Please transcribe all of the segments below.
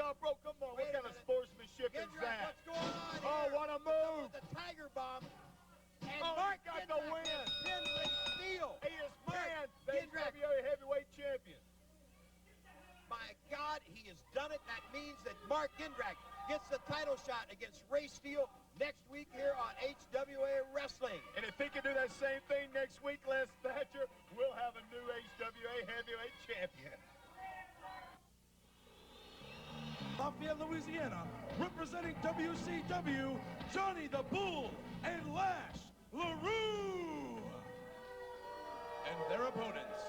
job, bro. Come on. What kind of sportsmanship is that? What's going on Oh, here? what a move. The Tiger Bomb. And Oh, Mark he got Jindrak the win. with a pin steal. He is man, the Jindrak. HWA heavyweight champion. My God, he has done it. That means that Mark Jindrak gets the title shot against Ray Steele next week here on HWA Wrestling. And if he can do that same thing next week, Les Thatcher, we'll have a new HWA heavyweight champion. Lafayette, Louisiana, representing WCW, Johnny the Bull and Lash LaRue. And their opponents.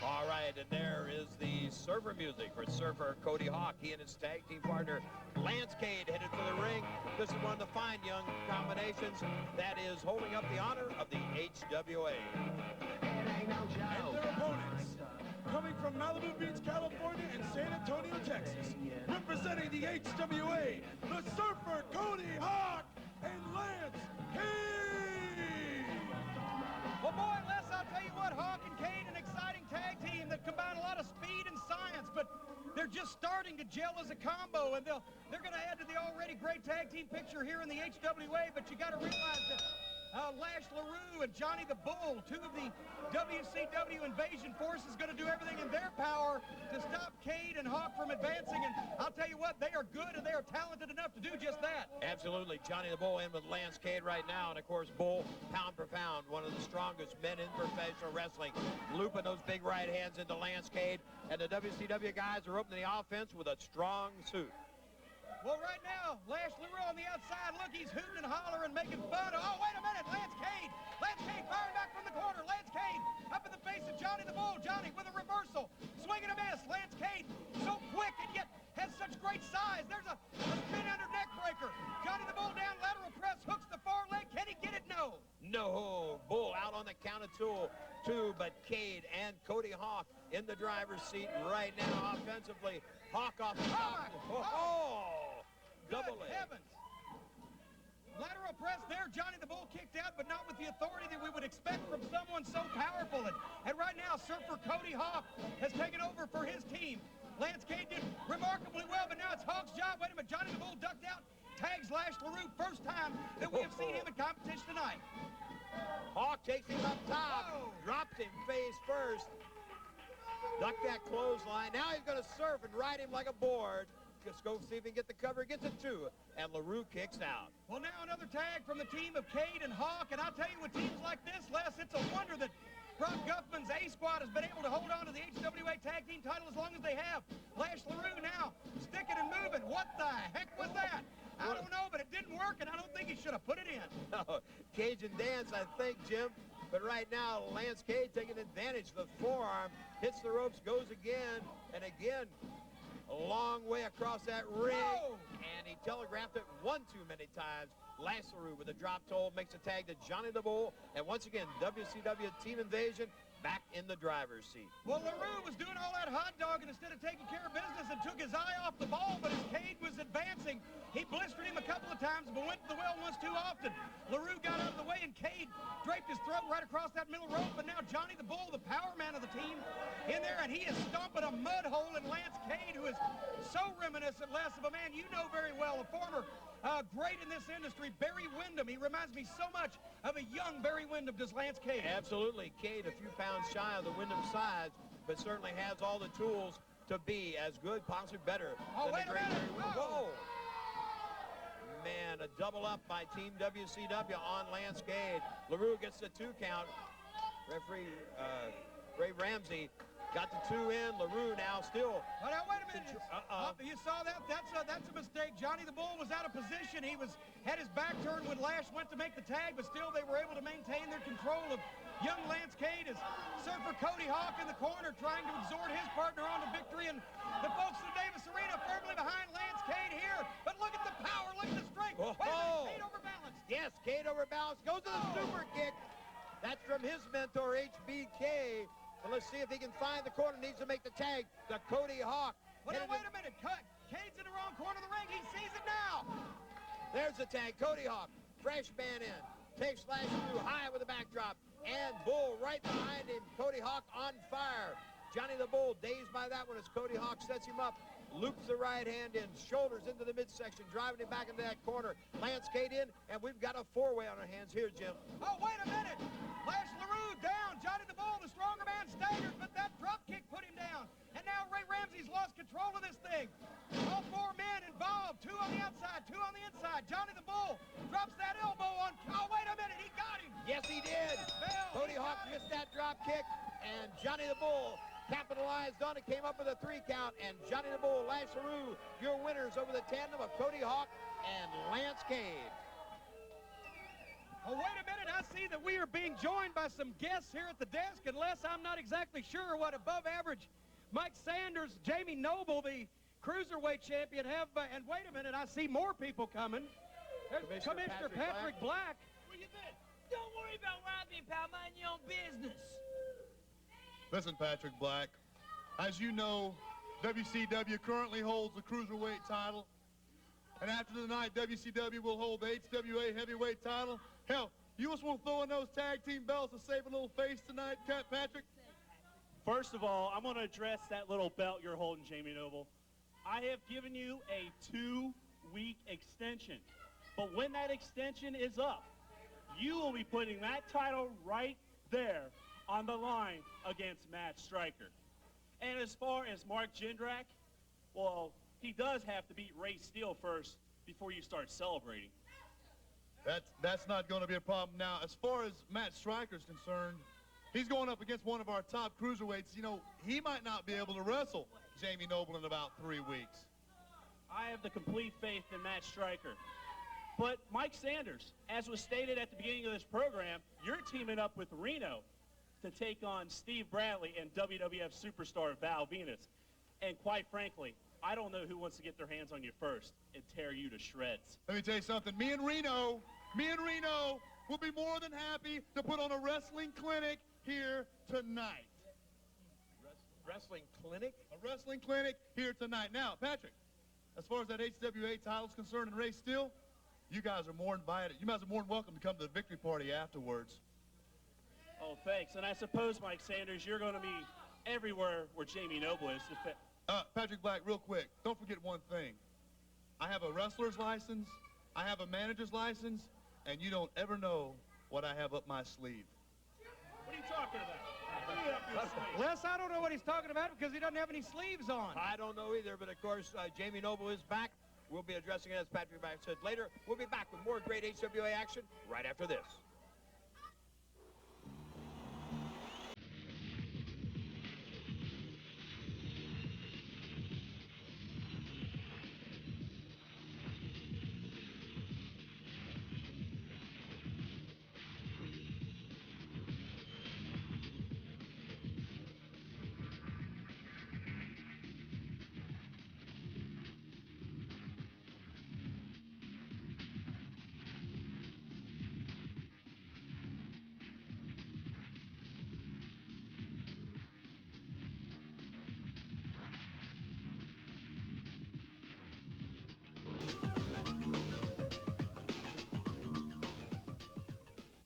All right, and there is the Surfer music for Surfer Cody Hawk. He and his tag team partner, Lance Cade, headed for the ring. This is one of the fine young combinations that is holding up the honor of the HWA. And their opponents, coming from Malibu Beach, California, and San Antonio, Texas, representing the HWA, the Surfer Cody Hawk and Lance Cade. Well, boy, Les, I'll tell you what, Hawk and Cade, an exciting tag team that combine a lot of speed and science, but they're just starting to gel as a combo, and they're going to add to the already great tag team picture here in the HWA, but you got to realize that Lash LaRue and Johnny the Bull, two of the WCW invasion forces, going to do everything in their power to stop Cade and Hawk from advancing. And I'll tell you what, they are good and they are talented enough to do just that. Absolutely. Johnny the Bull in with Lance Cade right now. And, of course, Bull, pound for pound, one of the strongest men in professional wrestling. Looping those big right hands into Lance Cade. And the WCW guys are opening the offense with a strong suit. Well, right now, Lash LaRue on the outside. Look, he's hooting and hollering, making fun. Oh, wait a minute, Lance Cade. Lance Cade firing back from the corner. Lance Cade up in the face of Johnny the Bull. Johnny with a reversal. Swing and a miss. Lance Cade so quick and yet has such great size. There's a spin under neck breaker. Johnny the Bull down, lateral press, hooks the far leg. Can he get it? No. No. Bull out on the count of two, but Cade and Cody Hawk in the driver's seat right now offensively. Hawk off the top. Double Good leg. heavens. Lateral press there. Johnny the Bull kicked out, but not with the authority that we would expect from someone so powerful. And right now, Surfer Cody Hawk has taken over for his team. Lance Cade did remarkably well, but now it's Hawk's job. Wait a minute, Johnny the Bull ducked out, tags Lash LaRue. First time that we have seen him in competition tonight. Hawk takes him up top, drops him face first. Duck that clothesline. Now he's going to surf and ride him like a board. Just go see if he can get the cover. Gets it two, and LaRue kicks out. Well, now another tag from the team of Cade and Hawk, and I'll tell you, with teams like this, Les, it's a wonder that Brock Guffman's A-Squad has been able to hold on to the HWA Tag Team title as long as they have. Lash LaRue now sticking and moving. What the heck was that? I don't know, but it didn't work, and I don't think he should have put it in. No, Cajun dance, I think, Jim. But right now, Lance Cade taking advantage of the forearm, hits the ropes, goes again, and again. A long way across that ring, and he telegraphed it one too many times. Lash LaRue with a drop toe makes a tag to Johnny the Bull, and once again, WCW Team Invasion back in the driver's seat. Well, LaRue was doing all that hot dogging instead of taking care of business and took his eye off the ball, but as Cade was advancing, he blistered him a couple of times, but went to the well once too often. LaRue got out of the way, and Cade draped his throat right across that middle rope, but now Johnny the Bull, the power man of the team, in there, and he is stomping a mud hole in Lance Cade, who is so reminiscent, Les, of a man you know very well, a former great in this industry, Barry Windham. He reminds me so much of a young Barry Windham, does Lance Cade. Absolutely. Cade, a few pounds shy of the Windham size, but certainly has all the tools to be as good, possibly better than the great Barry Windham. Whoa! Man, a double up by Team WCW on Lance Cade. LaRue gets the 2 count. Referee Ray Ramsey got the 2 in. LaRue now still. Oh, now, wait a minute. You saw that? That's a mistake. Johnny the Bull was out of position. He had his back turned when Lash went to make the tag, but still they were able to maintain their control of young Lance Cade as Surfer Cody Hawk in the corner trying to exhort his partner on to victory. And the folks in the Davis Arena firmly behind Lance Cade here. But look at the power, look at the strength. Wait a minute, Cade overbalanced. Yes, Cade overbalanced. Goes to the super kick. That's from his mentor, HBK. And let's see if he can find the corner. Needs to make the tag to Cody Hawk. Well, now, wait a minute. Cade's in the wrong corner of the ring. He sees it now. There's the tag. Cody Hawk, fresh man in. Takes Lash LaRue high with a backdrop. And Bull right behind him. Cody Hawk on fire. Johnny the Bull, dazed by that one as Cody Hawk sets him up. Loops the right hand in, shoulders into the midsection, driving him back into that corner. Lance Cade in, and we've got a four-way on our hands here, Jim. Oh, wait a minute. Lash LaRue down. Johnny the Bull, the stronger man, staggered, but that drop kick put him down. And now Ray Ramsey's lost control of this thing. All four men involved, two on the outside, two on the inside. Johnny the Bull drops that elbow on. Oh, wait a minute, he got him. Yes, he did. Cody Hawk missed that drop kick, and Johnny the Bull capitalized on it, came up with a 3 count, and Johnny the Bull, Lash LaRue, your winners over the tandem of Cody Hawk and Lance Cade. Oh, wait a minute. I see that we are being joined by some guests here at the desk, unless I'm not exactly sure what above average Mike Sanders, Jamie Knoble, the Cruiserweight champion, have. And wait a minute, I see more people coming. There's Commissioner Patrick Black. Where you been? Don't worry about Robbie, pal. Mind your own business. Listen, Patrick Black, as you know, WCW currently holds the Cruiserweight title. And after tonight, WCW will hold the HWA Heavyweight title. Hell, you just want to throw in those tag team belts to save a little face tonight, Patrick? First of all, I'm going to address that little belt you're holding, Jamie Knoble. I have given you a 2-week extension. But when that extension is up, you will be putting that title right there on the line against Matt Stryker. And as far as Mark Jindrak, well, he does have to beat Ray Steele first before you start celebrating. That's not going to be a problem. Now, as far as Matt Stryker's concerned, he's going up against one of our top cruiserweights. You know, he might not be able to wrestle Jamie Knoble in about 3 weeks. I have the complete faith in Matt Stryker. But Mike Sanders, as was stated at the beginning of this program, you're teaming up with Reno to take on Steve Bradley and WWF superstar Val Venis. And quite frankly, I don't know who wants to get their hands on you first and tear you to shreds. Let me tell you something. Me and Reno will be more than happy to put on a wrestling clinic here tonight. Wrestling clinic? A wrestling clinic here tonight. Now, Patrick, as far as that HWA title is concerned and Ray Steele, you guys are more invited. You guys are more than welcome to come to the victory party afterwards. Oh, thanks. And I suppose, Mike Sanders, you're going to be everywhere where Jamie Knoble is. Patrick Black, real quick, don't forget one thing. I have a wrestler's license, I have a manager's license, and you don't ever know what I have up my sleeve. What are you talking about? What do you have up your sleeve? Les, I don't know what he's talking about because he doesn't have any sleeves on. I don't know either, but of course, Jamie Knoble is back. We'll be addressing it, as Patrick Black said later. We'll be back with more great HWA action right after this.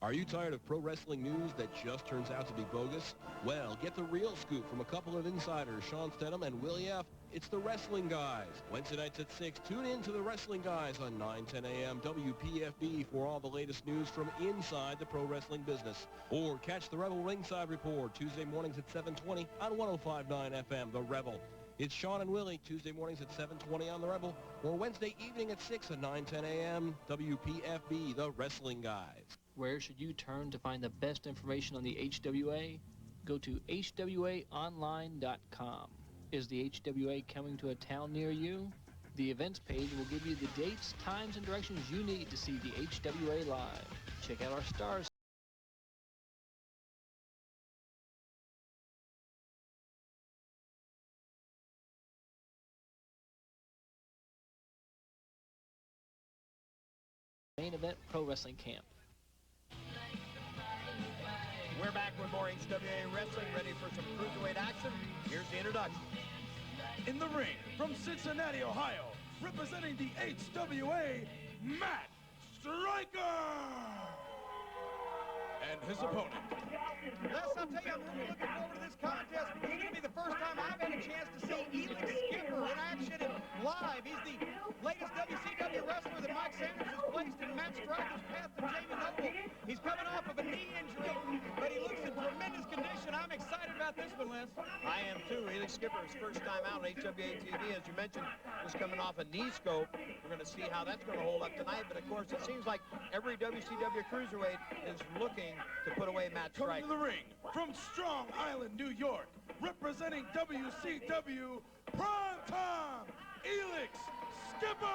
Are you tired of pro wrestling news that just turns out to be bogus? Well, get the real scoop from a couple of insiders, Sean Stedham and Willie F. It's the Wrestling Guys. Wednesday nights at 6, tune in to the Wrestling Guys on 9:10 a.m. WPFB for all the latest news from inside the pro wrestling business. Or catch the Rebel Ringside Report Tuesday mornings at 7:20 on 105.9 FM, The Rebel. It's Sean and Willie, Tuesday mornings at 7:20 on The Rebel, or Wednesday evening at 6 at 9:10 a.m. WPFB, The Wrestling Guys. Where should you turn to find the best information on the HWA? Go to hwaonline.com. Is the HWA coming to a town near you? The events page will give you the dates, times, and directions you need to see the HWA live. Check out our stars. Main Event Pro Wrestling Camp. We're back with more HWA Wrestling, ready for some cruiserweight action. Here's the introduction. In the ring, from Cincinnati, Ohio, representing the HWA, Matt Stryker! And his opponent. Les, I'll tell you, I'm really looking forward to this contest because it's going to be the first Matt Striker's path to Jamie Noble. He's coming off of a knee injury, but he looks in tremendous condition. I'm excited about this one, Les. I am too. Elix Skipper's first time out on HWA TV, as you mentioned, was coming off a knee scope. We're going to see how that's going to hold up tonight. But of course, it seems like every WCW cruiserweight is looking to put away Matt Coming Striker. to the ring from Strong Island, New York, representing WCW Primetime, Elix Skipper!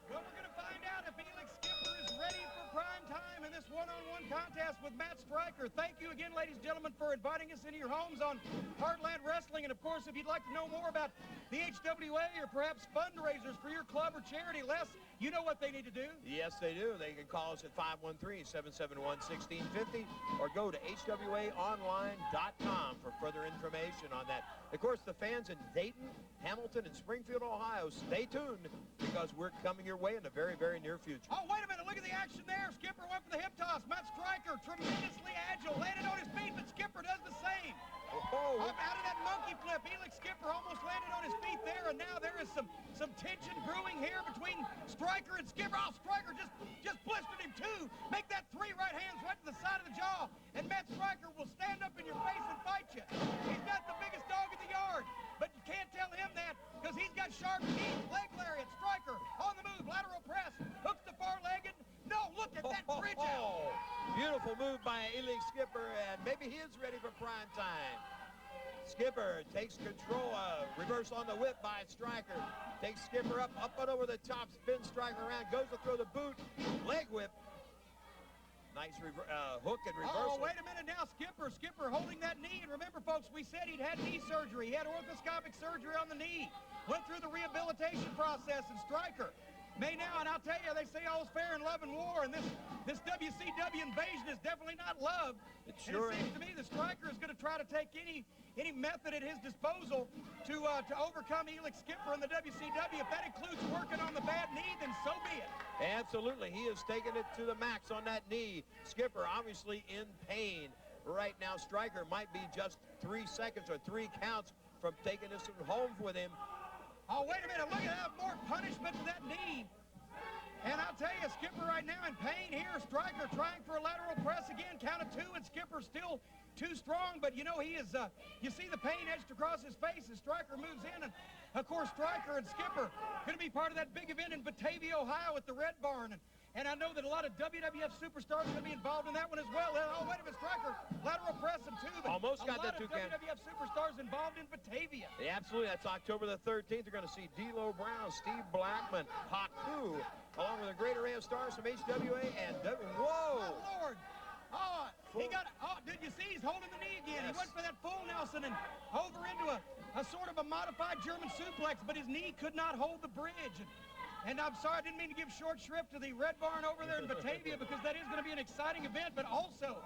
Well, we're going to find out if Elix Skipper is ready for prime time in this one-on-one contest with Matt Striker. Thank you again, ladies and gentlemen, for inviting us into your homes on Heartland Wrestling. And, of course, if you'd like to know more about the HWA or perhaps fundraisers for your club or charity, Les, you know what they need to do. Yes, they do. They can call us at 513-771-1650 or go to hwaonline.com for further information on that. Of course, the fans in Dayton, Hamilton, and Springfield, Ohio, stay tuned because we're coming your way in the very, very near future. Oh, wait a minute. Look at the action there. Skipper went for the hip toss. Matt Striker, tremendously agile, landed on his feet, but Skipper does the same. Oh, Up out of that monkey flip, Elix Skipper almost landed on his feet there, and now there is some tension brewing here between Striker and Skipper. Oh, Striker just blistered him too. Make that 3 right hands right to the side of the jaw, and Matt Striker will stand up in your face and fight you. He's not the biggest dog in the yard, but you can't tell him that because he's got sharp teeth. Leg lariat, Striker on the move, lateral press, hooks the far leg, and no, look at that bridge out. Beautiful move by Elix Skipper, and maybe he is ready for prime time. Skipper takes control, reverse on the whip by Striker. Takes Skipper up and over the top, spins Striker around, goes to throw the boot, leg whip. Nice hook and reversal. Oh, wait a minute now, Skipper holding that knee. And remember, folks, we said he'd had knee surgery. He had orthoscopic surgery on the knee. Went through the rehabilitation process, and Striker may now, and I'll tell you, they say all's fair in love and war, and this WCW invasion is definitely not love. It sure and it seems to me the Striker is going to try to take any method at his disposal to overcome Elix Skipper in the WCW. If that includes working on the bad knee, then so be it. Absolutely. He has taken it to the max on that knee. Skipper obviously in pain. Right now, Striker might be just 3 seconds or 3 counts from taking this home with him. Oh, wait a minute. Look at that. More punishment to that knee. And I'll tell you, Skipper right now in pain here. Striker trying for a lateral press again. Count of 2, and Skipper still too strong. But, you know, he is, you see the pain etched across his face as Striker moves in. And, of course, Striker and Skipper going to be part of that big event in Batavia, Ohio at the Red Barn. And I know that a lot of WWF superstars are going to be involved in that one as well. Oh, wait a minute, Striker, lateral press and 2. But almost got the 2 count. WWF superstars involved in Batavia. Yeah, absolutely. That's October the 13th. You're going to see D'Lo Brown, Steve Blackman, Haku, along with a great array of stars from HWA and whoa! My Lord! Oh, he got. Oh, did you see? He's holding the knee again. Yes. He went for that full Nelson and over into a sort of a modified German suplex, but his knee could not hold the bridge. And I'm sorry, I didn't mean to give short shrift to the Red Barn over there in Batavia because that is going to be an exciting event, but also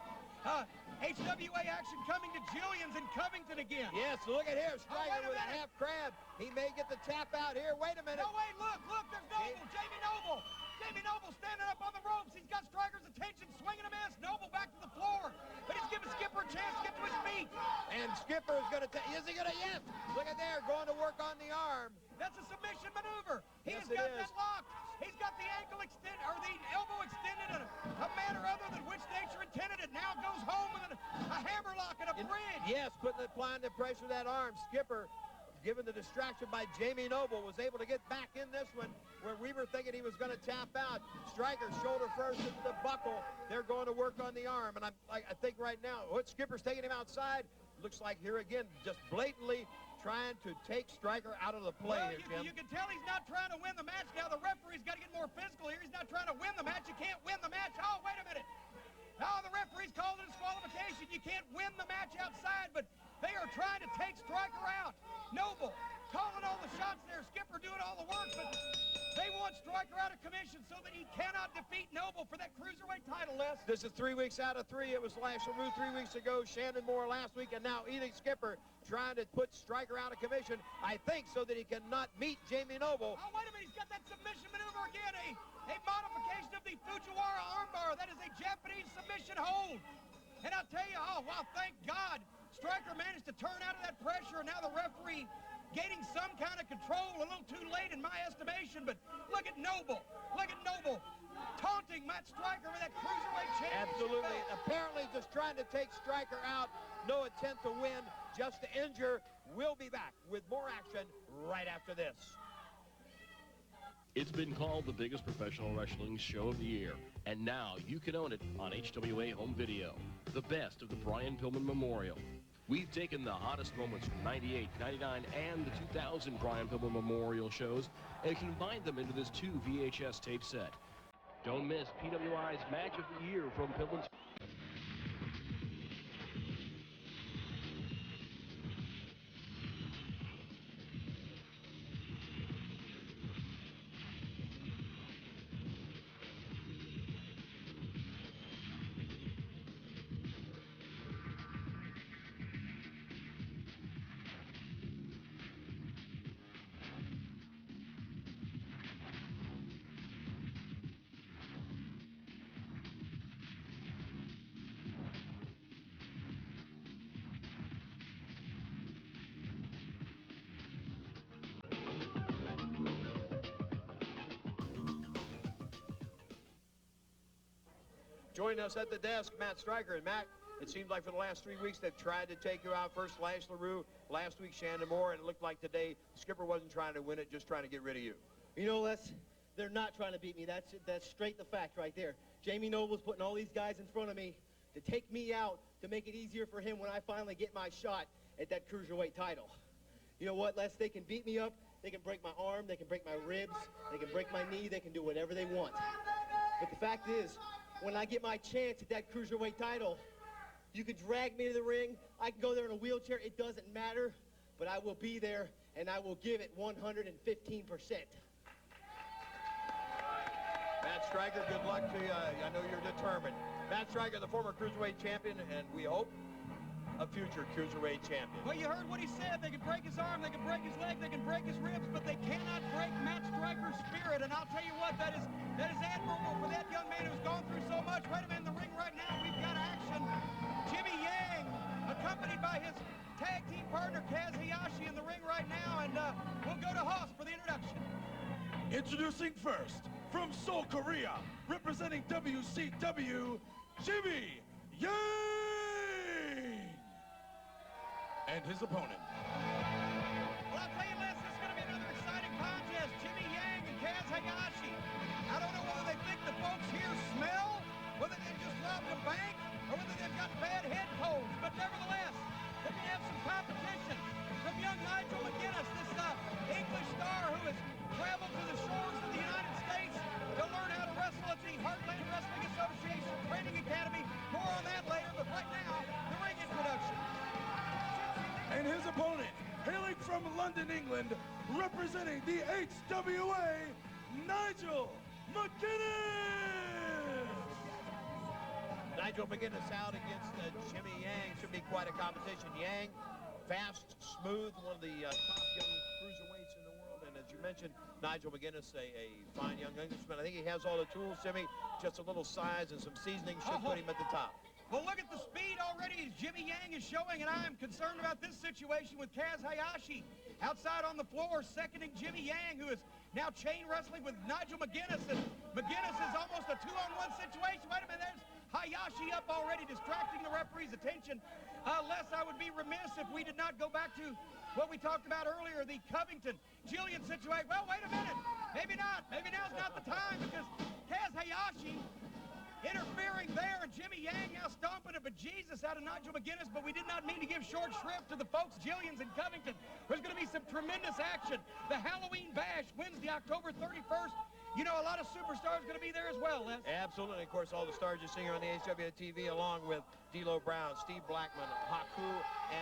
HWA action coming to Jillian's in Covington again. Yes, look at here, Striker with a minute. half crab. He may get the tap out here. Wait a minute. No, wait, look, there's Knoble, Jamie Noble. Jamie Noble standing up on the ropes. He's got Striker's attention, swinging a miss. Noble back to the floor, but he's giving Skipper a chance to get to his feet. And Skipper is going to is he going to, yes. Look at there, going to work on the arm. That's a submission maneuver. Yes, He's it got is. that locked. He's got the ankle extended, or the elbow extended in a manner other than which nature intended it. Now goes home with a hammerlock and a bridge. Yes, applying the pressure to that arm. Skipper, given the distraction by Jamie Noble, was able to get back in this one where we were thinking he was going to tap out. Striker shoulder first into the buckle. They're going to work on the arm, and I think right now, Skipper's taking him outside. Looks like here again, just blatantly trying to take Striker out of the play Well, here, Jim. you can tell he's not trying to win the match. Now the referee's got to get more physical here. He's not trying to win the match. You can't win the match. Oh, wait a minute. Oh, the referee's called a disqualification. You can't win the match outside, but they are trying to take Striker out. Noble calling all the shots there. Skipper doing all the work, but they want Striker out of commission so that he cannot defeat Noble for that cruiserweight title, Les. This is 3 weeks out of 3. It was Lashley Root 3 weeks ago, Shannon Moore last week, and now Elix Skipper trying to put Striker out of commission, I think, so that he cannot meet Jamie Noble. Oh, wait a minute. He's got that submission maneuver again. A modification of the Fujiwara armbar. That is a Japanese submission hold. And I'll tell you, oh, wow, thank God. Stryker managed to turn out of that pressure, and now the referee gaining some kind of control, a little too late in my estimation, but look at Knoble. Look at Knoble taunting Matt Stryker with that Cruiserweight Championship. Absolutely. belt. Apparently just trying to take Stryker out. No attempt to win, just to injure. We'll be back with more action right after this. It's been called the biggest professional wrestling show of the year, and now you can own it on HWA Home Video. The best of the Brian Pillman Memorial. We've taken the hottest moments from 98, 99, and the 2000 Brian Pillman Memorial shows and combined them into this 2 VHS tape set. Don't miss PWI's Match of the Year from Pillman's... Joining us at the desk, Matt Stryker. And Matt, it seems like for the last 3 weeks they've tried to take you out. First Lash LaRue, last week Shandon Moore, and it looked like today Skipper wasn't trying to win it, just trying to get rid of you. You know, they're not trying to beat me. That's straight the fact right there. Jamie Noble's putting all these guys in front of me to take me out, to make it easier for him when I finally get my shot at that Cruiserweight title. You know what, Les? They can beat me up. They can break my arm. They can break my ribs. They can break my knee. They can do whatever they want. But the fact is, when I get my chance at that Cruiserweight title, you can drag me to the ring. I can go there in a wheelchair. It doesn't matter. But I will be there, and I will give it 115%. Matt Stryker, good luck to you. I know you're determined. Matt Stryker, the former Cruiserweight champion, and we hope a future Cruiserweight champion. Well, you heard what he said. They can break his arm, they can break his leg, they can break his ribs, but they cannot break Matt Stryker's spirit. And I'll tell you what, that is admirable for that young man who's gone through so much. Wait a minute, in the ring right now, we've got action. Jimmy Yang, accompanied by his tag team partner, Kaz Hayashi, in the ring right now, and we'll go to Haas for the introduction. Introducing first, from Seoul, Korea, representing WCW, Jimmy Yang! And his opponent. Well, I'll tell you, Les, this is going to be another exciting contest. Jimmy Yang and Kaz Hayashi. I don't know whether they think the folks here smell, whether they just robbed a bank, or whether they've got bad head colds. But nevertheless, they're going to have some competition from young Nigel McGuinness, this English star who has traveled to the shores of the United States to learn how to wrestle at the Heartland Wrestling Association Training Academy. More on that later, but right now, the ring introduction. And his opponent, hailing from London, England, representing the HWA, Nigel McGuinness! Nigel McGuinness out against Jimmy Yang. Should be quite a competition. Yang, fast, smooth, one of the top young cruiserweights in the world. And as you mentioned, Nigel McGuinness, a fine young Englishman. I think he has all the tools, Jimmy. Just a little size and some seasoning should put him at the top. Well, look at the speed already as Jimmy Yang is showing, and I am concerned about this situation with Kaz Hayashi outside on the floor, seconding Jimmy Yang, who is now chain wrestling with Nigel McGuinness, and McGuinness is almost a 2-on-1 situation. Wait a minute, there's Hayashi up already, distracting the referee's attention. Les, I would be remiss if we did not go back to what we talked about earlier, the Covington-Jillian situation. Well, wait a minute, maybe not. Maybe now's not the time, because Kaz Hayashi interfering there, and Jimmy Yang now stomping a bejesus out of Nigel McGuinness, but we did not mean to give short shrift to the folks, Jillians and Covington. There's going to be some tremendous action. The Halloween Bash, Wednesday, October 31st. You know, a lot of superstars going to be there as well, Les. Absolutely. Of course, all the stars you see here on the HWA TV, along with D'Lo Brown, Steve Blackman, Haku,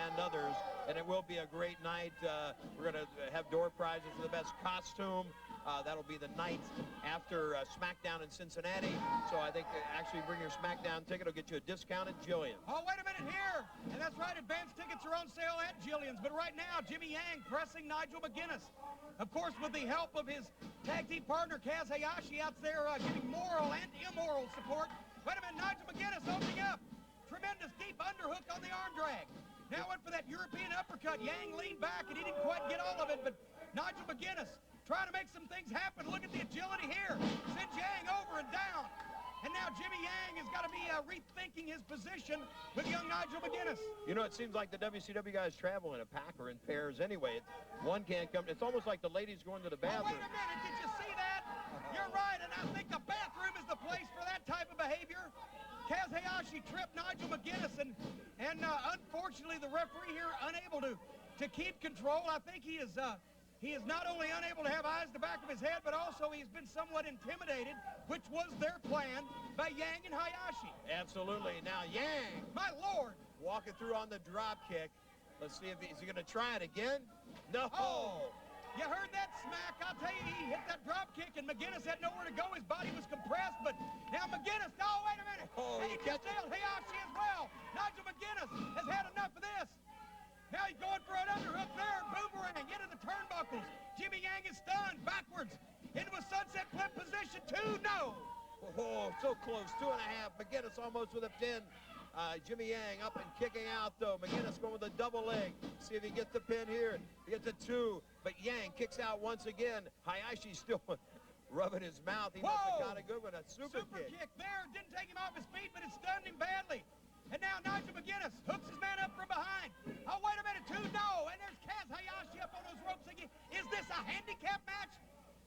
and others. And it will be a great night. We're going to have door prizes for the best costume. That'll be the night after SmackDown in Cincinnati. So I think actually bring your SmackDown ticket. It'll get you a discount at Jillian. Oh, wait a minute here. And that's right, advance tickets are on sale at Jillian's. But right now, Jimmy Yang pressing Nigel McGuinness. Of course, with the help of his tag team partner, Kaz Hayashi, out there giving moral and immoral support. Wait a minute, Nigel McGuinness opening up. Tremendous deep underhook on the arm drag. Now went for that European uppercut. Yang leaned back, and he didn't quite get all of it, but Nigel McGuinness trying to make some things happen. Look at the agility here. Sends Yang over and down. And now Jimmy Yang has got to be rethinking his position with young Nigel McGuinness. You know, it seems like the WCW guys travel in a pack or in pairs anyway. One can't come. It's almost like the ladies going to the bathroom. Oh, wait a minute. Did you see that? You're right, and I think the bathroom is the place for that type of behavior. Kaz Hayashi tripped Nigel McGuinness, and unfortunately the referee here unable to keep control. I think he is not only unable to have eyes in the back of his head, but also he's been somewhat intimidated, which was their plan, by Yang and Hayashi. Absolutely. Now Yang, My Lord. walking through on the drop kick. Let's see if is he going to try it again? No. Oh, you heard that smack. I'll tell you, he hit that drop kick, and McGuinness had nowhere to go. His body was compressed, but now McGuinness, oh, wait a minute. Oh, and he just nailed Hayashi as well. Nigel McGuinness has had enough of this. Now he's going for an underhook there. Boomerang into the turnbuckles. Jimmy Yang is stunned backwards into a sunset flip position. 2, no. Oh, so close. 2.5. McGuinness almost with a pin. Jimmy Yang up and kicking out, though. McGuinness going with a double leg. See if he gets the pin here. He gets a 2, but Yang kicks out once again. Hayashi still rubbing his mouth. He must have got a good one. A super kick. There. Didn't take him off his feet, but it stunned him badly. And now Nigel McGuinness hooks his man up from behind. Oh, wait a minute, 2, no. And there's Kaz Hayashi up on those ropes again. Is this a handicap match?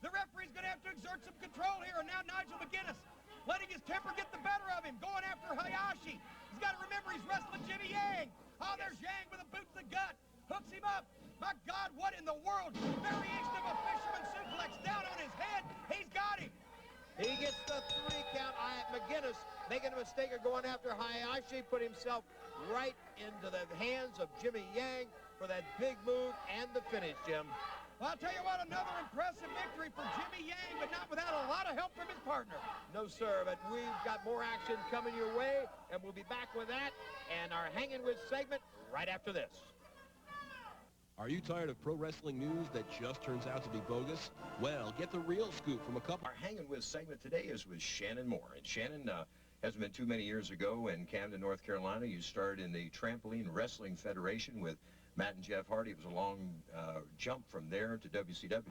The referee's going to have to exert some control here. And now Nigel McGuinness letting his temper get the better of him, going after Hayashi. He's got to remember he's wrestling Jimmy Yang. Oh, there's Yang with a boot to the gut. Hooks him up. My God, what in the world? Variation of a fisherman suplex down on his head. He's got him. He gets the 3 count. McGuinness making a mistake of going after Hayashi, put himself right into the hands of Jimmy Yang for that big move and the finish, Jim. Well, I'll tell you what, another impressive victory for Jimmy Yang, but not without a lot of help from his partner. No, sir, but we've got more action coming your way, and we'll be back with that and our Hanging With segment right after this. Are you tired of pro wrestling news that just turns out to be bogus? Well, get the real scoop from a couple. Our Hanging With segment today is with Shannon Moore. And Shannon, hasn't been too many years ago in Camden, North Carolina. You started in the Trampoline Wrestling Federation with Matt and Jeff Hardy. It was a long jump from there to WCW.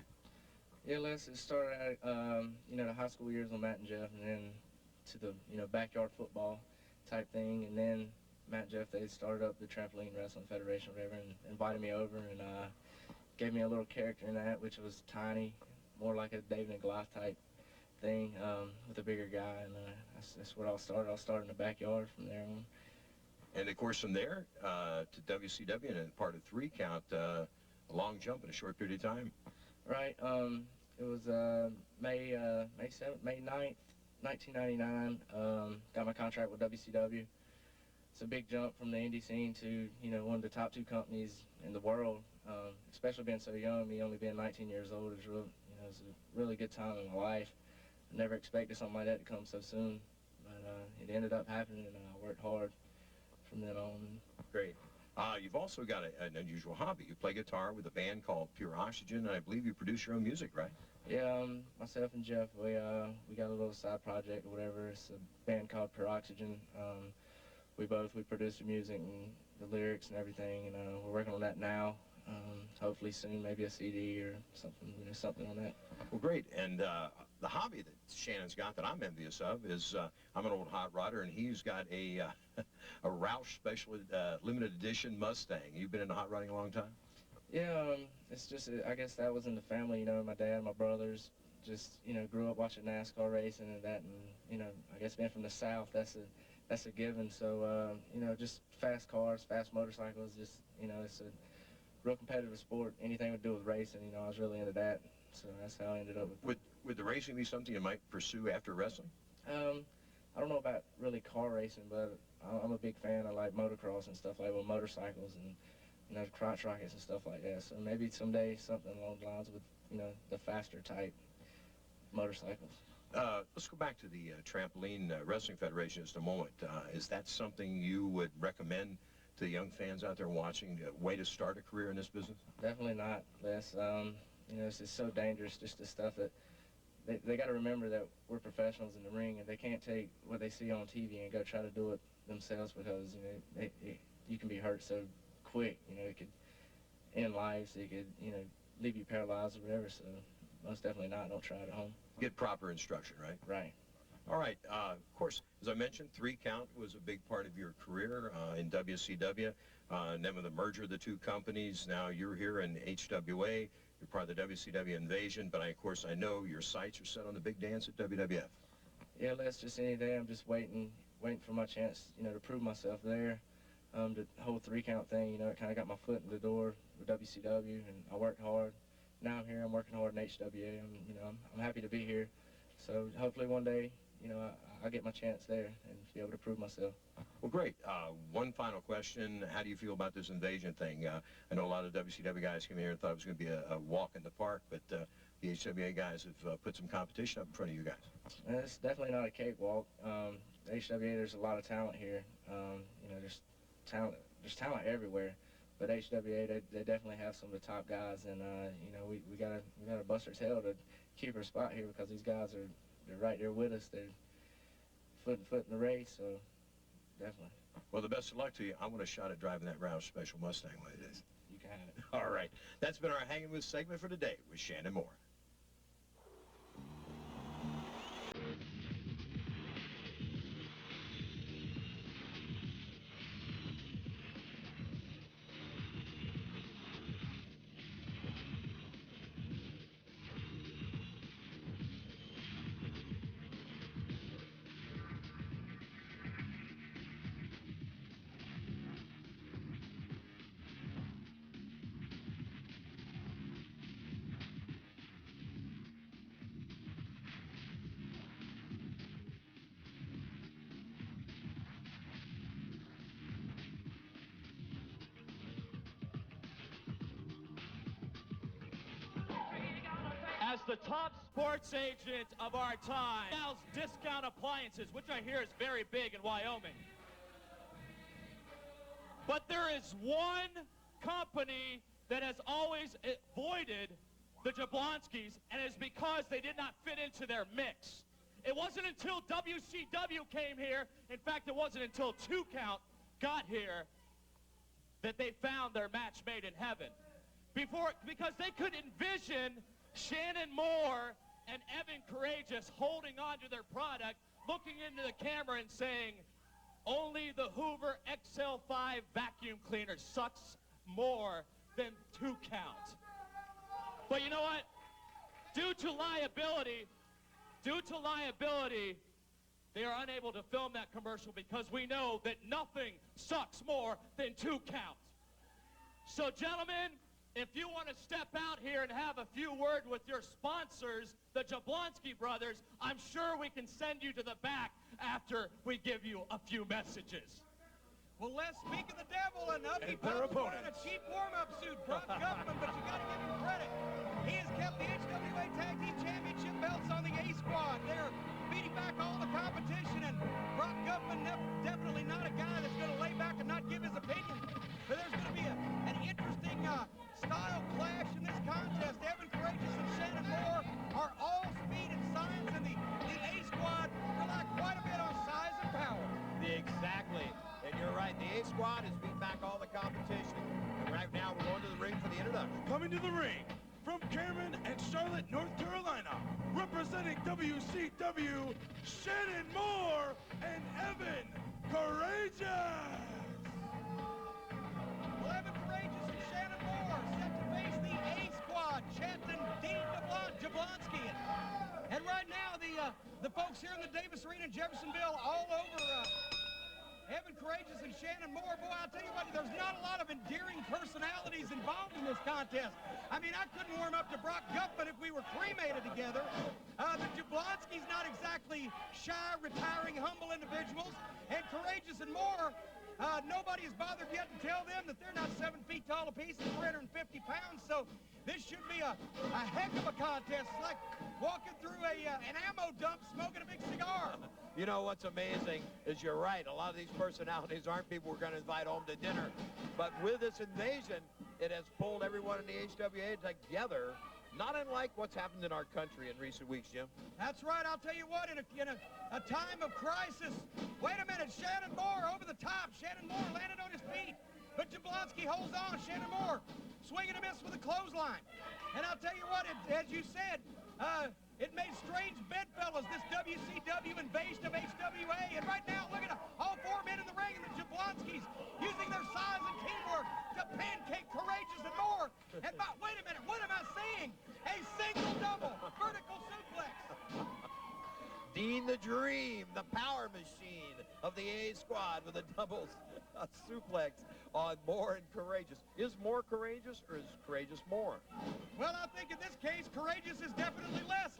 Yeah, Les, it started out, the high school years with Matt and Jeff, and then to the, backyard football type thing, and then Matt and Jeff, they started up the Trampoline Wrestling Federation or whatever, and invited me over and gave me a little character in that, which was tiny, more like a David and Goliath type thing with a bigger guy, and that's what I'll start. I'll start in the backyard from there on. And, of course, from there to WCW and in part of 3 count, a long jump in a short period of time. Right. It was May 7th, May 9th, 1999. Got my contract with WCW. It's a big jump from the indie scene to, one of the top 2 companies in the world, especially being so young, me only being 19 years old. It was it was a really good time in my life. I never expected something like that to come so soon, but it ended up happening, and I worked hard from then on. Great. You've also got an unusual hobby. You play guitar with a band called Pure Oxygen, and I believe you produce your own music, right? Yeah, myself and Jeff, we got a little side project or whatever. It's a band called Pure Oxygen. We produce the music and the lyrics and everything, and we're working on that now. Hopefully soon, maybe a CD or something on that. Well, great. And the hobby that Shannon's got that I'm envious of is I'm an old hot rodder, and he's got a Roush special limited edition Mustang. You've been into hot rodding a long time? Yeah, it's just, I guess that was in the family, my dad, my brothers, just, grew up watching NASCAR racing and that, and, I guess being from the South, that's a given. So, just fast cars, fast motorcycles, just, it's a real competitive sport. Anything to do with racing, I was really into that. So that's how I ended up with it. Would the racing be something you might pursue after wrestling? I don't know about really car racing, but I'm a big fan. I like motocross and stuff like that with motorcycles and, crotch rockets and stuff like that. So maybe someday something along the lines with, the faster type motorcycles. Let's go back to the Trampoline Wrestling Federation just a moment. Is that something you would recommend to the young fans out there watching, a way to start a career in this business? Definitely not, Les. It's just so dangerous, just the stuff that they got to remember that we're professionals in the ring, and they can't take what they see on TV and go try to do it themselves, because you can be hurt so quick. You know, it could end lives. It could, you know, leave you paralyzed or whatever. So most definitely not. Don't try it at home. Get proper instruction, right? Right. All right. Of course, as I mentioned, 3-count was a big part of your career in WCW. And then with the merger of the two companies, now you're here in HWA. You're part of the WCW invasion. But, of course, I know your sights are set on the big dance at WWF. Yeah, that's just any day. I'm just waiting for my chance, you know, to prove myself there. The whole 3-count thing, you know, it kind of got my foot in the door with WCW, and I worked hard. Now I'm here. I'm working hard in HWA. I'm happy to be here. So hopefully one day, you know, I'll get my chance there and be able to prove myself. Well, great. One final question. How do you feel about this invasion thing? I know a lot of WCW guys came here and thought it was going to be a walk in the park, but the HWA guys have put some competition up in front of you guys. It's definitely not a cakewalk. HWA, there's a lot of talent here. You know, there's talent everywhere. But HWA, they definitely have some of the top guys, and you know, we gotta bust our tail to keep our spot here because these guys they're right there with us. They're foot in the race, so definitely. Well, the best of luck to you. I want a shot at driving that Roush Special Mustang one of these days. You can have it. All right. That's been our Hanging With segment for today with Shannon Moore. As the top sports agent of our time, sells discount appliances, which I hear is very big in Wyoming. But there is one company that has always avoided the Jablonskis, and it's because they did not fit into their mix. It wasn't until WCW came here, in fact, it wasn't until 2-count got here, that they found their match made in heaven. Because they could envision Shannon Moore and Evan Courageous holding on to their product, looking into the camera and saying, only the Hoover XL5 vacuum cleaner sucks more than 2-count. But you know what? Due to liability, they are unable to film that commercial because we know that nothing sucks more than 2-count. So gentlemen, if you want to step out here and have a few words with your sponsors, the Jablonski brothers, I'm sure we can send you to the back after we give you a few messages. Well, let's speak of the devil, and up he pops wearing a cheap warm-up suit, Brock Guffman, but you got to give him credit. He has kept the HWA Tag Team Championship belts on the A squad. They're beating back all the competition, and Brock Guffman definitely not a guy that's going to lay back and not give his opinion. But there's going to be an interesting style clash in this contest. Evan Courageous and Shannon Moore are all speed and science, and the A squad rely quite a bit on size and power. Exactly. And you're right, the A squad has beat back all the competition. And right now we're going to the ring for the introduction. Coming to the ring from Cameron and Charlotte, North Carolina, representing WCW, Shannon Moore and Evan Courageous. Well, Evan Courageous and Shannon Moore set to face the A squad, Chanton, Dean Jablonski. And right now, the folks here in the Davis Arena in Jeffersonville all over Evan Courageous and Shannon Moore. Boy, I'll tell you what, there's not a lot of endearing personalities involved in this contest. I mean, I couldn't warm up to Brock Guffman if we were cremated together. The Jablonski's not exactly shy, retiring, humble individuals. And Courageous and Moore, nobody has bothered yet to tell them that they're not 7 feet tall apiece and 350 pounds. So this should be a heck of a contest. It's like walking through an ammo dump smoking a big cigar. You know what's amazing is you're right. A lot of these personalities aren't people we're going to invite home to dinner. But with this invasion, it has pulled everyone in the HWA together, not unlike what's happened in our country in recent weeks, Jim. That's right. I'll tell you what, in a time of crisis, wait a minute, Shannon Moore over the top. Shannon Moore landed on his feet. but Jablonski holds on. Shannon Moore swing and a miss with a clothesline. And I'll tell you what, as you said, it made strange bedfellows, this WCW invasion of HWA. And right now, look at all four men in the ring, and the Jablonskis using their size and teamwork to pancake Courageous and Moore. And wait a minute, what am I seeing? A single double vertical suplex. Dean the Dream, the power machine of the A squad with a double suplex on Moore and Courageous. Is Moore courageous or is Courageous more? Well, I think in this case, Courageous is definitely less.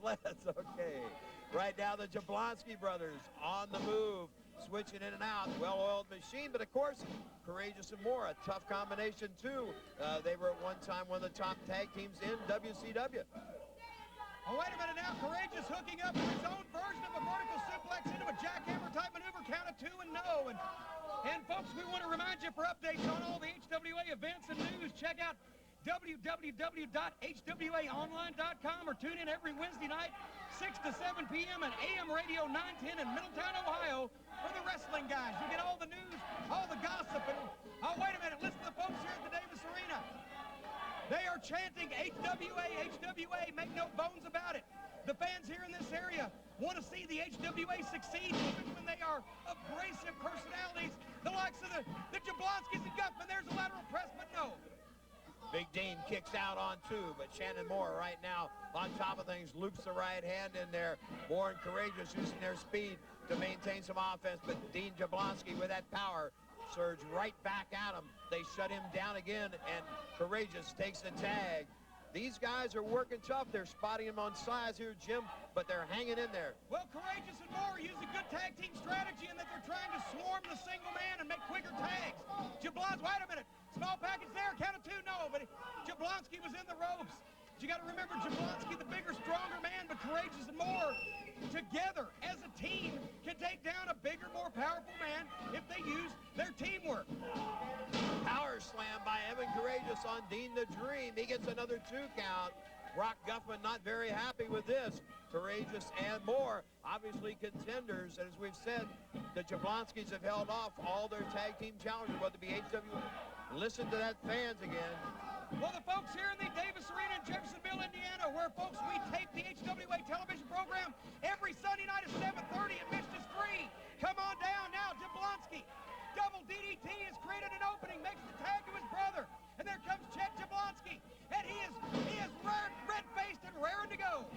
less, okay. Right now, the Jablonski brothers on the move, switching in and out. Well-oiled machine, but of course, Courageous and Moore, a tough combination too. They were at one time one of the top tag teams in WCW. Oh, wait a minute now. Courageous hooking up with his own version of a vertical suplex into a jackhammer type maneuver, count of 2 and no. And folks, we want to remind you for updates on all the HWA events and news, check out www.hwaonline.com or tune in every Wednesday night, 6 to 7 p.m. at AM Radio 910 in Middletown, Ohio for the wrestling guys. You get all the news, all the gossip. And, oh, wait a minute. Listen to the folks here at the Davis Arena. They are chanting HWA, HWA, make no bones about it. The fans here in this area want to see the HWA succeed even when they are abrasive personalities, the likes of the Jablonskis and Guffman. There's a lateral press, but no. Big Dean kicks out on 2, but Shannon Moore right now on top of things, loops the right hand in there. Moore and Courageous using their speed to maintain some offense, but Dean Jablonski with that power surge right back at him. They shut him down again, and Courageous takes the tag. These guys are working tough. They're spotting him on size here, Jim, but they're hanging in there. Well, Courageous and Moore use a good tag team strategy in that they're trying to swarm the single man and make quicker tags. Jablonski, wait a minute. Small package there, count of 2, no, but Jablonski was in the ropes. You got to remember Jablonski, the bigger, stronger man, but Courageous and Moore together as a team can take down a bigger, more powerful man if they use their teamwork. Power slam by Evan Courageous on Dean the Dream. He gets another 2 count. Brock Guffman not very happy with this. Courageous and Moore, obviously contenders. And as we've said, the Jablonskis have held off all their tag team challengers, whether it be HWA. Listen to that, fans again. Well, the folks here in the Davis Arena in Jeffersonville, Indiana, where, folks, we tape the HWA television program every Sunday night at 7:30, admission is free. Come on down now, Jablonski. Double DDT has created an opening, makes the tag to his brother. And there comes Chet Jablonski, and he is red-faced and raring to go.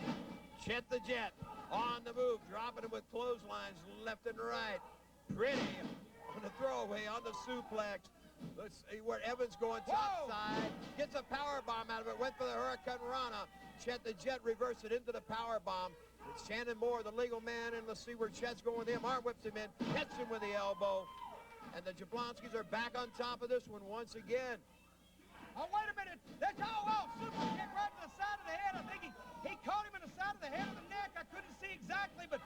Chet the Jet on the move, dropping him with clotheslines left and right. Pretty on the throwaway, on the suplex. Let's see where Evans going top side. Gets a power bomb out of it. Went for the Hurricane Rana. Chet the Jet reversed it into the power bomb. It's Shannon Moore, the legal man, and let's see where Chet's going with him. Arm whips him in, hits him with the elbow. And the Jablonskis are back on top of this one once again. Oh, wait a minute. That's super kick right to the side of the head. I think he caught him in the side of the head of the neck. I couldn't see exactly, but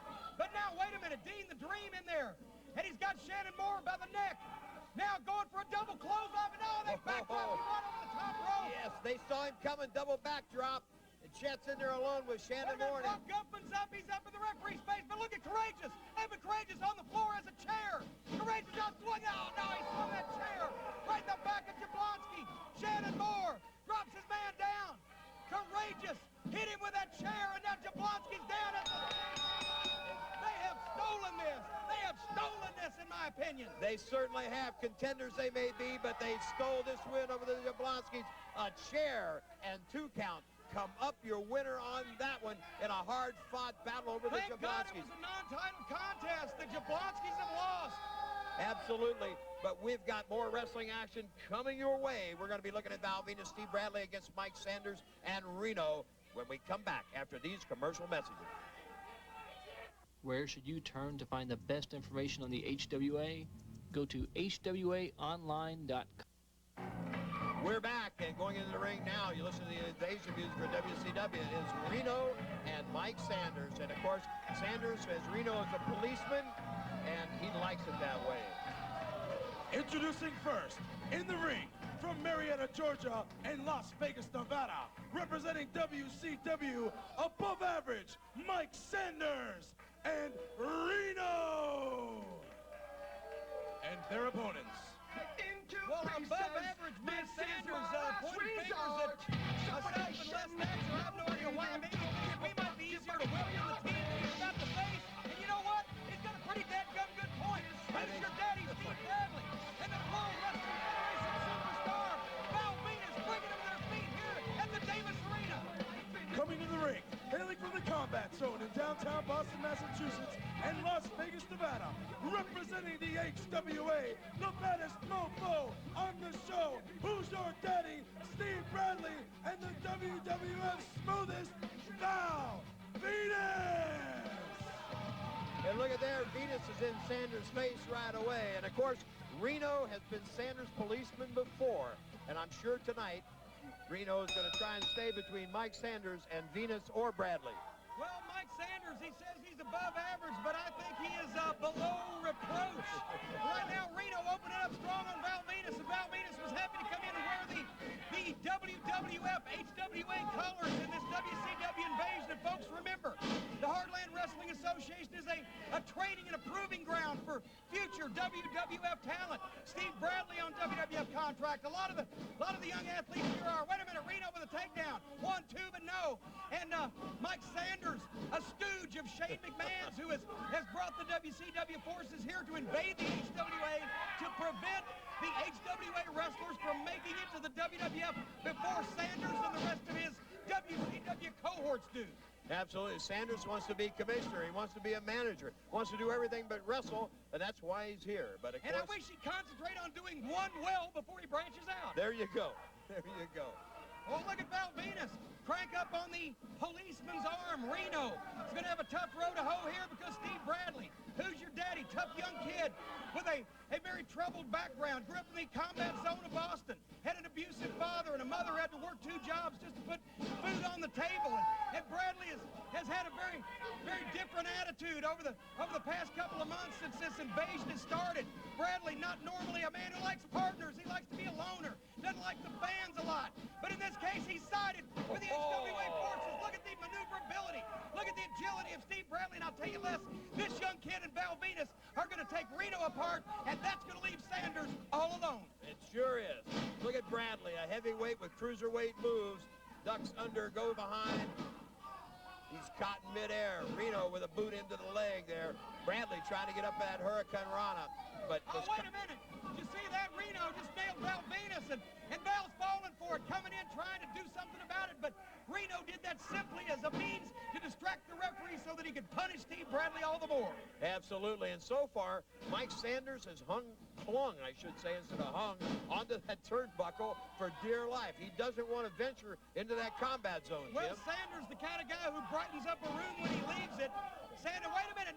now, wait a minute. Dean the Dream in there. And he's got Shannon Moore by the neck. Now going for a double clothesline, and they backdrop him right over the top rope. Yes, they saw him coming, double backdrop. And Chet's in there alone with Shannon Moore. Guffman's up, he's up in the referee's face, but look at Courageous. Evan Courageous on the floor as a chair. Courageous out swinging. Oh, no, he swung that chair right in the back of Jablonski. Shannon Moore drops his man down. Courageous hit him with that chair, and now Jablonski's down. They have stolen this. They have stolen this, in my opinion. They certainly have. Contenders they may be, but they stole this win over the Jablonskis. A chair and 2 count. Come up your winner on that one in a hard-fought battle over the Jablonskis. Thank God it was a non-title contest. The Jablonskis have lost. Absolutely, but we've got more wrestling action coming your way. We're going to be looking at Val Venis, Steve Bradley against Mike Sanders and Reno when we come back after these commercial messages. Where should you turn to find the best information on the HWA? Go to HWAonline.com. We're back and going into the ring now. You listen to the invasion music for WCW. It is Reno and Mike Sanders. And, of course, Sanders says Reno is a policeman, and he likes it that way. Introducing first, in the ring, from Marietta, Georgia, and Las Vegas, Nevada, representing WCW, above average, Mike Sanders and Reno. And their opponents, downtown Boston, Massachusetts, and Las Vegas, Nevada. Representing the HWA, the baddest mofo on the show. Who's your daddy? Steve Bradley, and the WWF's smoothest, Val Venis! And look at there, Venis is in Sanders' face right away. And of course, Reno has been Sanders' policeman before. And I'm sure tonight, Reno is going to try and stay between Mike Sanders and Venis or Bradley. Well, Mike Sanders, he says he's above average, but I think he is below reproach. Right now, Reno opening up strong on Val Venis, and Val Venis was happy to come in and wear the WWF HWA colors in this WCW invasion. And folks, remember, the Heartland Wrestling Association is a training and a proving ground for future WWF talent. Steve Bradley on WWF contract. A lot of the young athletes here are. Wait a minute, Reno with a takedown. 1, 2, but no. And Mike Sanders, a stooge of Shane McMahon's, who has brought the WCW forces here to invade the HWA to prevent the HWA wrestlers from making it to the WWF before Sanders and the rest of his WCW cohorts do. Absolutely. Sanders wants to be commissioner. He wants to be a manager. Wants to do everything but wrestle, and that's why he's here. But of and course, I wish he'd concentrate on doing one well before he branches out. There you go. There you go. Oh, look at Val Venis. Crank up on the policeman's arm. Reno is going to have a tough row to hoe here because Steve Bradley, who's your daddy, tough young kid with a very troubled background, grew up in the combat zone of Boston, had an abusive father and a mother who had to work 2 jobs just to put food on the table. And Bradley has had a very, very different attitude over the past couple of months since this invasion has started. Bradley, not normally a man who likes partners. He likes to be a loner. Doesn't like the fans a lot. But in this case, he sided with the HWA forces. Look at the maneuverability. Look at the agility of Steve Bradley. And I'll tell you this, this young kid and Val Venis are going to take Reno apart, and that's going to leave Sanders all alone. It sure is. Look at Bradley, a heavyweight with cruiserweight moves. Ducks under, go behind. He's caught in midair. Reno with a boot into the leg there. Bradley trying to get up that Hurricane Rana. But oh, wait a minute. Did you see that? Reno just nailed Val Venis, and Val's falling for it, coming in trying to do something about it. But Reno did that simply as a means to distract the referee so that he could punish Steve Bradley all the more. Absolutely. And so far, Mike Sanders has clung, I should say, instead of hung, onto that turnbuckle for dear life. He doesn't want to venture into that combat zone, Well, Jim. Sanders, the kind of guy who brightens up a room when he leaves it. Sanders, wait a minute.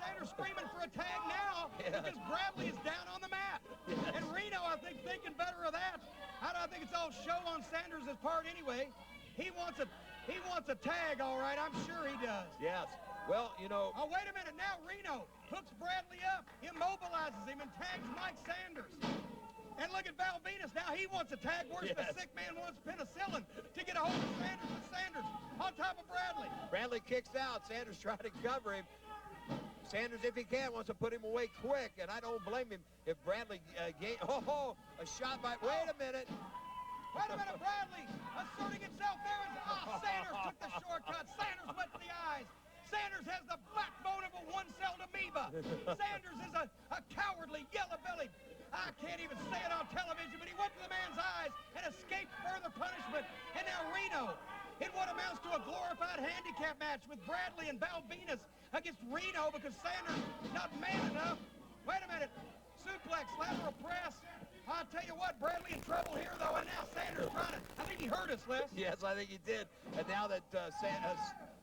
Sanders screaming for a tag now because Bradley is down on the mat. Yes. And Reno, I think, thinking better of that. I think it's all show on Sanders' part anyway. He wants a tag, all right. I'm sure he does. Yes. Well, you know. Oh, wait a minute. Now Reno hooks Bradley up, immobilizes him, and tags Mike Sanders. And look at Val Venis. Now he wants a tag worse than a sick man wants penicillin to get a hold of Sanders, with Sanders on top of Bradley. Bradley kicks out. Sanders trying to cover him. Sanders, if he can, wants to put him away quick, and I don't blame him if Bradley a shot by. Wait a minute. Bradley asserting himself there. Sanders took the shortcut. Sanders went to the eyes. Sanders has the backbone of a one-celled amoeba. Sanders is a cowardly, yellow-bellied. I can't even say it on television, but he went to the man's eyes and escaped further punishment. And now Reno, in what amounts to a glorified handicap match with Bradley and Val Venis against Reno because Sanders not man enough. Wait a minute. Suplex, lateral press. I'll tell you what, Bradley in trouble here, though, and now Sanders trying to, I think he hurt us, Les. Yes, I think he did. And now that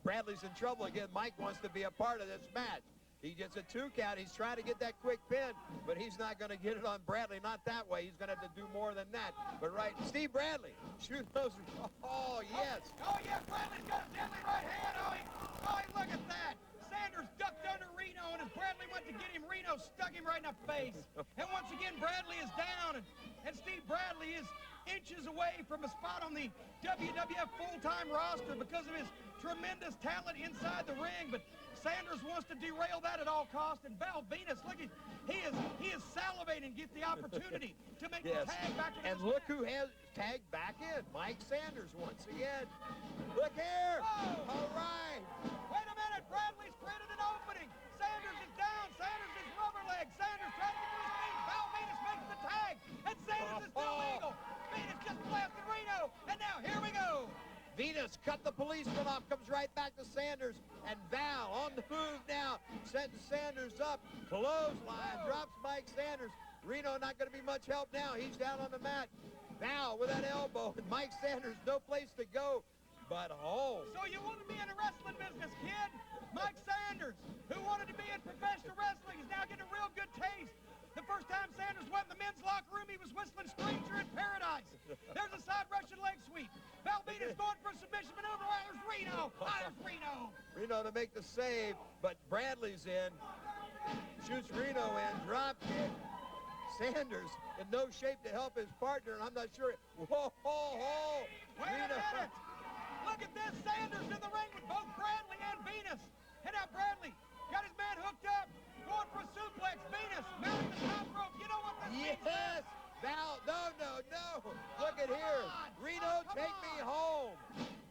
Bradley's in trouble again, Mike wants to be a part of this match. He gets a 2 count. He's trying to get that quick pin, but he's not going to get it on Bradley. Not that way. He's going to have to do more than that. But right, Steve Bradley, shoot those. Oh, yes. Oh, yeah, Bradley's got a deadly right hand. Oh, look at that. Sanders ducked under Reno, and as Bradley went to get him, Reno stuck him right in the face. And once again, Bradley is down, and Steve Bradley is inches away from a spot on the WWF full-time roster because of his tremendous talent inside the ring. But Sanders wants to derail that at all costs, and Val Venis, look, he is salivating to get the opportunity to make the tag back in. And look who has tagged back in, Mike Sanders once again. Look here. Whoa. All right. Wait a minute, Bradley's created an opening. Sanders is down. Sanders is rubber leg. Sanders trying to get to his feet. Val Venis makes the tag, and Sanders is still legal. Venis just blasted Reno, and now here we go. Venis Venus cut the policeman off, comes right back to Sanders. And Val on the move now, setting Sanders up. Clothesline, drops Mike Sanders. Reno not going to be much help now. He's down on the mat. Val with that elbow, and Mike Sanders, no place to go but home. So you want to be in the wrestling business, kid? Mike Sanders, who wanted to be in professional wrestling, is now getting a real good taste. The first time Sanders went in the men's locker room, he was whistling Stranger in Paradise. There's a side Russian leg sweep. Val Venis going for a submission maneuver. There's Reno. There's Reno. Reno to make the save, but Bradley's in. Shoots Reno in, drop kick. Sanders in no shape to help his partner, and I'm not sure. Whoa, ho, ho. Wait a minute. Look at this. Sanders in the ring with both Bradley and Venis. And now Bradley got his man hooked up, going for a suplex. Venis mounting the top rope. You know what this means? Yes. Val, no. Look at here. Reno, take me home.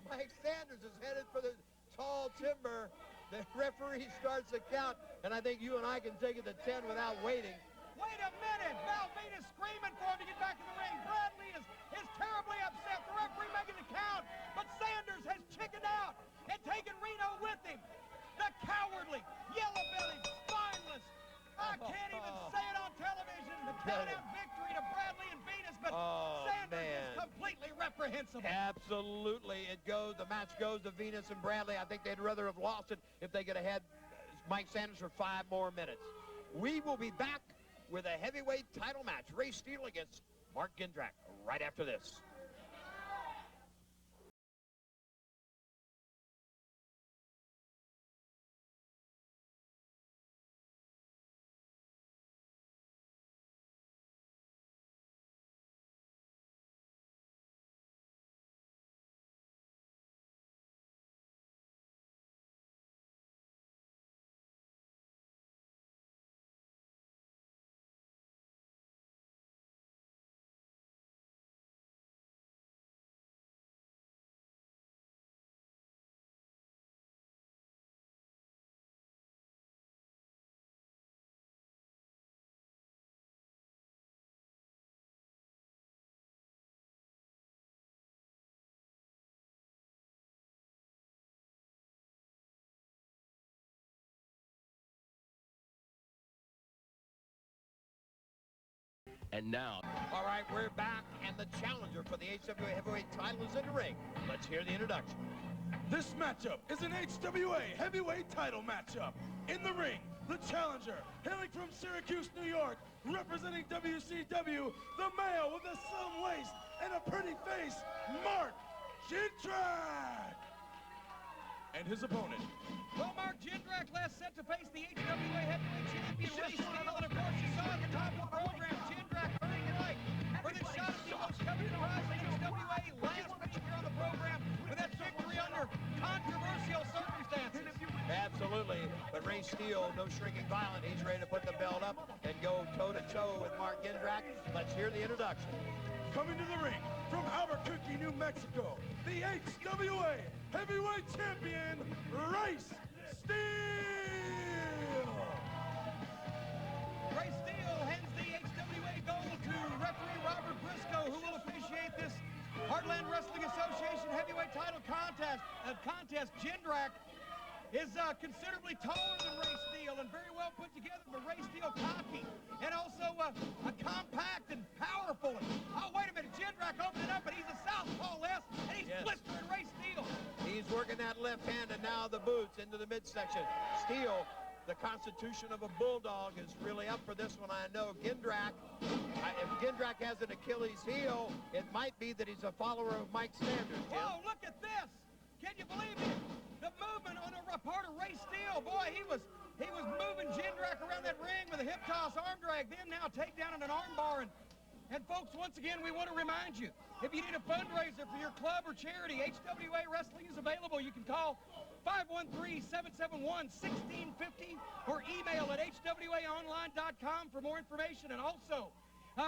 Mike Sanders is headed for the tall timber. The referee starts the count, and I think you and I can take it to 10 without waiting. Wait a minute. Val Venis screaming for him to get back in the ring. Bradley is terribly upset. The referee making the count, but Sanders has chickened out and taken Reno with him. The cowardly, yellow-bellied, spineless. I can't even say it on television. The count-out victory to Bradley and Venis, but Sanders is completely reprehensible. Absolutely. The match goes to Venis and Bradley. I think they'd rather have lost it if they could have had Mike Sanders for 5 more minutes. We will be back with a heavyweight title match. Ray Steele against Mark Jindrak right after this. And now, All right, we're back, and the challenger for the HWA heavyweight title is in the ring. Let's hear the introduction. This matchup is an HWA heavyweight title matchup. In the ring, the challenger, hailing from Syracuse, New York, representing WCW, the male with a slim waist and a pretty face, Mark Jindrak. And his opponent. Well, Mark Jindrak last set to face the HWA heavyweight champion, Ray Steele, and of course you saw at the top of the program, Jindrak earning tonight for this shot at the most coveted prize in HWA last week here on the program with that victory under controversial circumstances. Absolutely, but Ray Steele, no shrinking violet. He's ready to put the belt up and go toe-to-toe with Mark Jindrak. Let's hear the introduction. Coming to the ring from Albuquerque, New Mexico, the HWA heavyweight champion, Ray Steele. Ray Steele hands the HWA gold to referee Robert Briscoe, who will officiate this Heartland Wrestling Association heavyweight title contest. Jindrak is considerably taller than Ray Steele and very well put together, but Ray Steele cocky and also a compact and powerful. Oh, wait a minute, Jindrak opened it up, and he's a southpaw, Les, and he's blistering Ray Steele. He's working that left hand, and now the boots into the midsection. Steele, the constitution of a bulldog, is really up for this one. I know Jindrak, if Jindrak has an Achilles heel, it might be that he's a follower of Mike Sanders, Jim. Whoa, look at this. Can you believe it? The movement on a part of Ray Steele, boy, he was moving Jindrak around that ring with a hip toss, arm drag, then now take down in an arm bar. And folks, once again, we want to remind you, if you need a fundraiser for your club or charity, HWA Wrestling is available. You can call 513-771-1650 or email at hwaonline.com for more information. And also,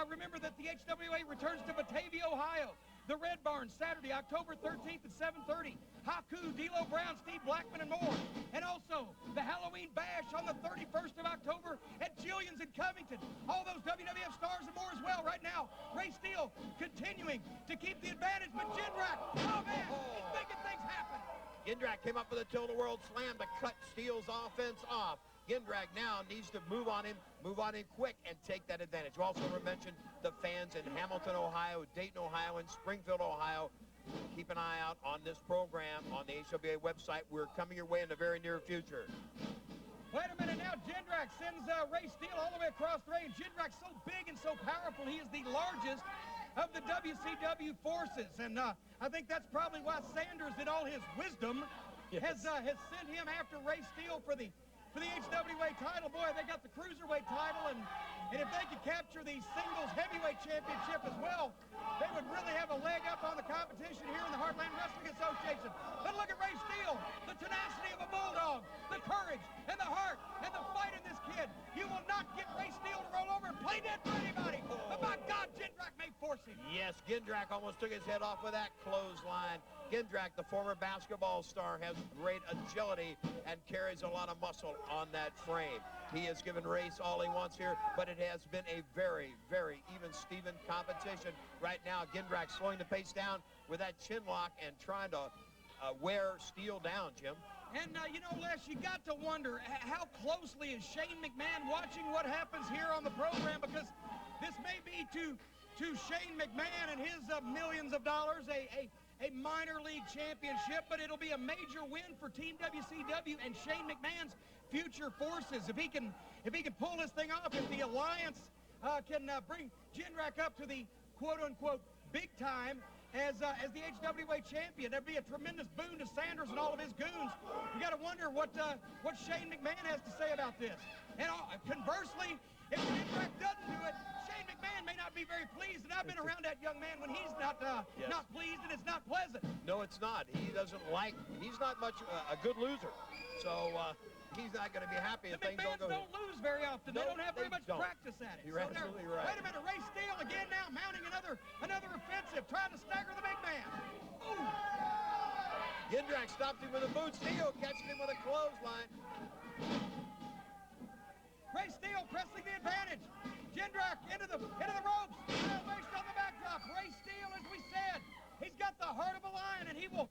remember that the HWA returns to Batavia, Ohio the Red Barn, Saturday, October 13th at 7:30. Haku, D'Lo Brown, Steve Blackman, and more. And also, the Halloween Bash on the 31st of October at Jillian's in Covington. All those WWF stars and more as well. Right now, Ray Steele continuing to keep the advantage, but Jindrak, oh man, he's making things happen. Jindrak came up with a tilt-a-world slam to cut Steele's offense off. Jindrak now needs to move on in quick and take that advantage. We also mentioned the fans in Hamilton, Ohio, Dayton, Ohio, and Springfield, Ohio. Keep an eye out on this program on the HWA website. We're coming your way in the very near future. Wait a minute now. Jindrak sends Ray Steele all the way across the ring. Jindrak's so big and so powerful. He is the largest of the WCW forces. And I think that's probably why Sanders, in all his wisdom, has sent him after Ray Steele for the HWA title. Boy, they got the Cruiserweight title, and if they could capture the singles heavyweight championship as well, they would really have a leg up on the competition here in the Heartland Wrestling Association. But look at Ray Steele, the tenacity of a bulldog, the courage and the heart and the fight in this kid. You will not get Ray Steele to roll over and play dead for anybody. But by God, Jindrak may force him. Yes, Jindrak almost took his head off with that clothesline. Jindrak, the former basketball star, has great agility and carries a lot of muscle on that frame. He has given Race all he wants here, but it has been a very, very even-Steven competition. Right now, Jindrak slowing the pace down with that chin lock and trying to wear Steele down, Jim. And, you know, Les, you got to wonder how closely is Shane McMahon watching what happens here on the program, because this may be to Shane McMahon and his millions of dollars a minor league championship, but it'll be a major win for Team WCW and Shane McMahon's future forces. If he can pull this thing off, if the Alliance can bring Jindrak up to the quote-unquote big time as the HWA champion, that'd be a tremendous boon to Sanders and all of his goons. You got to wonder what Shane McMahon has to say about this. And conversely, if Jindrak doesn't do it, Shane McMahon may not be very pleased, and I've been around that young man when he's not pleased, and it's not pleasant. No, it's not. He's not much a good loser. So he's not going to be happy if things don't go. The McMahons don't lose very often. They don't have very much practice at it. You're absolutely right. Wait a minute, Ray Steele again now mounting another offensive, trying to stagger the big man. Ooh. Jindrak stopped him with a boot. Steele catching him with a clothesline. Ray Steele pressing the advantage. Jindrak into the ropes. Elevation on the backdrop. Ray Steele, as we said, he's got the heart of a lion, and he will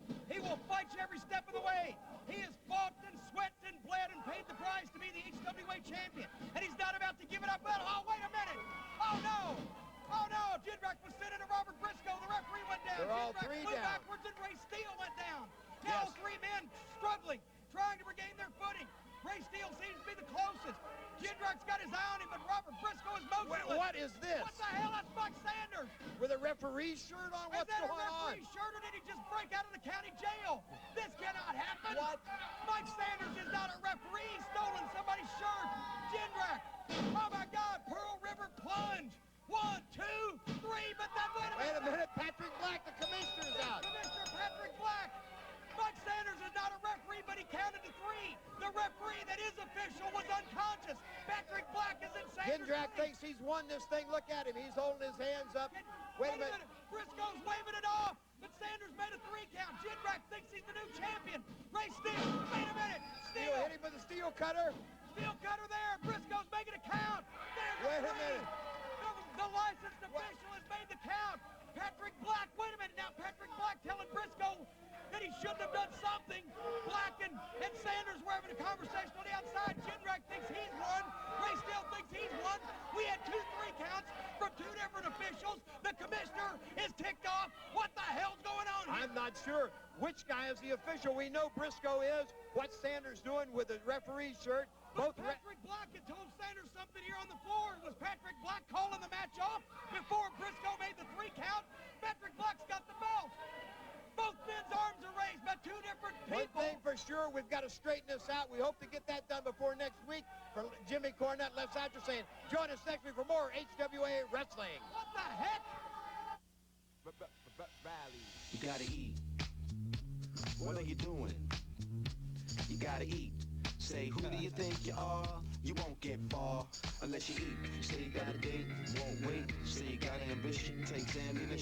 fight you every step of the way. He has fought and sweat and bled and paid the price to be the HWA champion, and he's not about to give it up. Well, oh, wait a minute. Oh, no. Oh, no. Jindrak was sent into Robert Briscoe. The referee went down. They're all Jindrak three flew down. backwards, and Ray Steele went down. Now three men struggling, trying to regain their footing. Ray Steele seems to be the closest. Jindrak's got his eye on him, but Robert Briscoe is motionless. What is this? What the hell? That's Buck Sanders. With a referee's shirt on? What's going on? Is that a referee's shirt, or did he just break out of the county jail? This cannot happen. What? Mike Sanders is not a referee. He's stolen somebody's shirt. Jindrak. Oh, my God. Pearl River plunge. 1, 2, 3, but then wait a minute. Patrick Black, the commissioner's out. Commissioner Patrick Black. Mike Sanders is not a referee, but he counted to 3. The referee that is official was unconscious. Patrick Black is in Sanders. Jindrak thinks he's won this thing. Look at him. He's holding his hands up. Wait a minute. Briscoe's waving it off, but Sanders made a 3 count. Jindrak thinks he's the new champion. Ray Steele, wait a minute. Steele hit him with a steel cutter. Steel cutter there. Briscoe's making a count. Wait a minute. The licensed official has made the count. Patrick Black, wait a minute now. Patrick Black telling Briscoe that he shouldn't have done something. Black and Sanders were having a conversation on the outside. Jindrak thinks he's won. Ray Steele thinks he's won. We had 2 3 counts from 2 different officials. The commissioner is ticked off. What the hell's going on here? I'm not sure which guy is the official. We know Briscoe is. What's Sanders doing with the referee's shirt? But Patrick Black had told Sanders something here on the floor. Was Patrick Black calling the match off before Briscoe made the 3 count? Patrick Black's got the belt. Both men's arms are raised by 2 different people. One thing for sure, we've got to straighten this out. We hope to get that done before next week. For Jimmy Cornette, left side, you're saying, join us next week for more HWA Wrestling. What the heck? Valley, you gotta eat. What are you doing? You gotta eat. Say, who do you think you are? You won't get far unless you eat. Say you got a date, won't wait. Say you got ambition, takes ammunition.